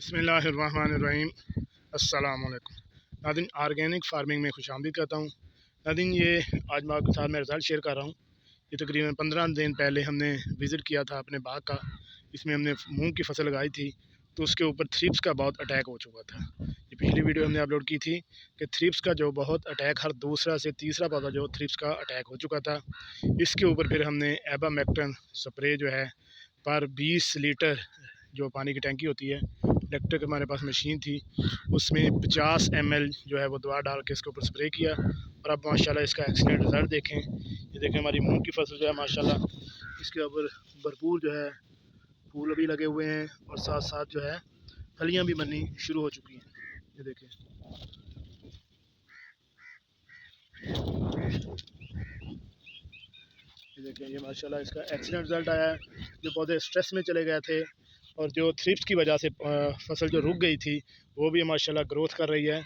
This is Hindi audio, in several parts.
बिस्मिल्लाहिर्रहमानिर्रहीम। अस्सलाम वालेकुम नादिन, ऑर्गेनिक फार्मिंग में खुशामदीद कहता हूँ। नादिन, ये आज मैं आपके साथ मैं रिज़ल्ट शेयर कर रहा हूँ। ये तकरीबन 15 दिन पहले हमने विज़िट किया था अपने बाग का। इसमें हमने मूंग की फसल लगाई थी, तो उसके ऊपर थ्रिप्स का बहुत अटैक हो चुका था। ये पिछली वीडियो हमने अपलोड की थी कि थ्रिप्स का जो बहुत अटैक, हर दूसरा से तीसरा पौधा जो थ्रिप्स का अटैक हो चुका था। इसके ऊपर फिर हमने एबामेक्टिन स्प्रे जो है पर 20 लीटर जो पानी की टैंकी होती है, इलेक्ट्रिक हमारे पास मशीन थी, उसमें 50 ml जो है वो दवा डाल के इसके ऊपर स्प्रे किया। और अब माशाल्लाह इसका एक्सीलेंट रिज़ल्ट देखें। ये देखें, हमारी मूंग की फसल जो है माशाल्लाह इसके ऊपर भरपूर जो है फूल भी लगे हुए हैं और साथ साथ जो है फलियां भी बननी शुरू हो चुकी हैं। ये देखें, ये देखें, ये माशाल्लाह इसका एक्सीलेंट रिज़ल्ट आया है। जो पौधे स्ट्रेस में चले गए थे और जो थ्रिप्स की वजह से फसल जो रुक गई थी, वो भी माशाल्लाह ग्रोथ कर रही है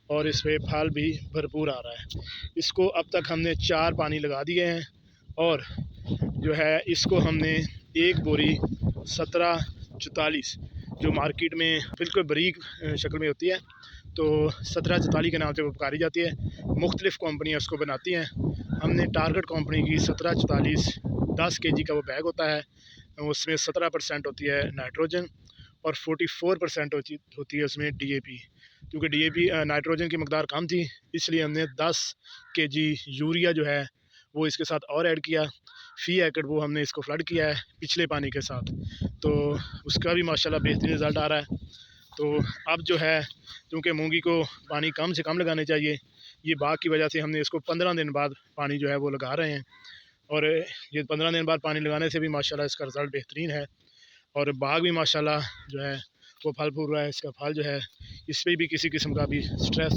और इस पे फल भी भरपूर आ रहा है। इसको अब तक हमने 4 पानी लगा दिए हैं और जो है इसको हमने एक बोरी 1744 जो मार्केट में बिल्कुल बारीक शक्ल में होती है, तो 1744 के नाम से वो पुकारी जाती है। मुख्तलिफ़ कंपनियाँ उसको बनाती हैं। हमने टारगेट कंपनी की 1744 10 kg का वो बैग होता है। उसमें 17% होती है नाइट्रोजन और 44% होती है उसमें DAP। क्योंकि DAP नाइट्रोजन की मकदार कम थी, इसलिए हमने 10 kg यूरिया जो है वो इसके साथ और ऐड किया। फ़ी एकड़ वो हमने इसको फ्लड किया है पिछले पानी के साथ, तो उसका भी माशाल्लाह बेहतरीन रिज़ल्ट आ रहा है। तो अब जो है, क्योंकि मूंगी को पानी कम से कम लगाने चाहिए, ये बाग की वजह से हमने इसको 15 दिन बाद पानी जो है वो लगा रहे हैं। और ये 15 दिन बाद पानी लगाने से भी माशाल्लाह इसका रिज़ल्ट बेहतरीन है और बाग भी माशाल्लाह जो है वो फल फूल रहा है। इसका फल जो है, इस पर भी किसी किस्म का भी स्ट्रेस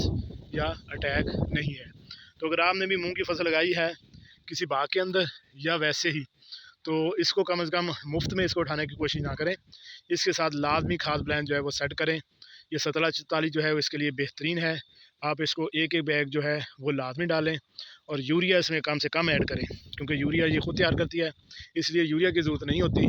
या अटैक नहीं है। तो अगर आपने भी मूंग की फसल लगाई है किसी बाग के अंदर या वैसे ही, तो इसको कम से कम मुफ्त में इसको उठाने की कोशिश ना करें। इसके साथ लाजमी खाद प्लान जो है वो सेट करें। ये 1744 जो है वो इसके लिए बेहतरीन है। आप इसको एक एक बैग जो है वो लाजमी डालें और यूरिया इसमें कम से कम ऐड करें, क्योंकि यूरिया ये खुद तैयार करती है, इसलिए यूरिया की ज़रूरत नहीं होती।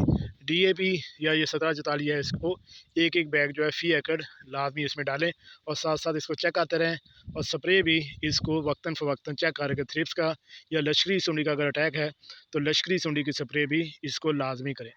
DAP या ये 1744 है, इसको एक एक बैग जो है फ़ी एकड़ लाजमी इसमें डालें और साथ साथ इसको चेक आते रहें। और स्प्रे भी इसको वक्तन फ़वक्तन चेक करें। थ्रिप्स का या लश्करी सुंडी का अगर अटैक है, तो लश्करी सुंडी की स्प्रे भी इसको लाजमी करें।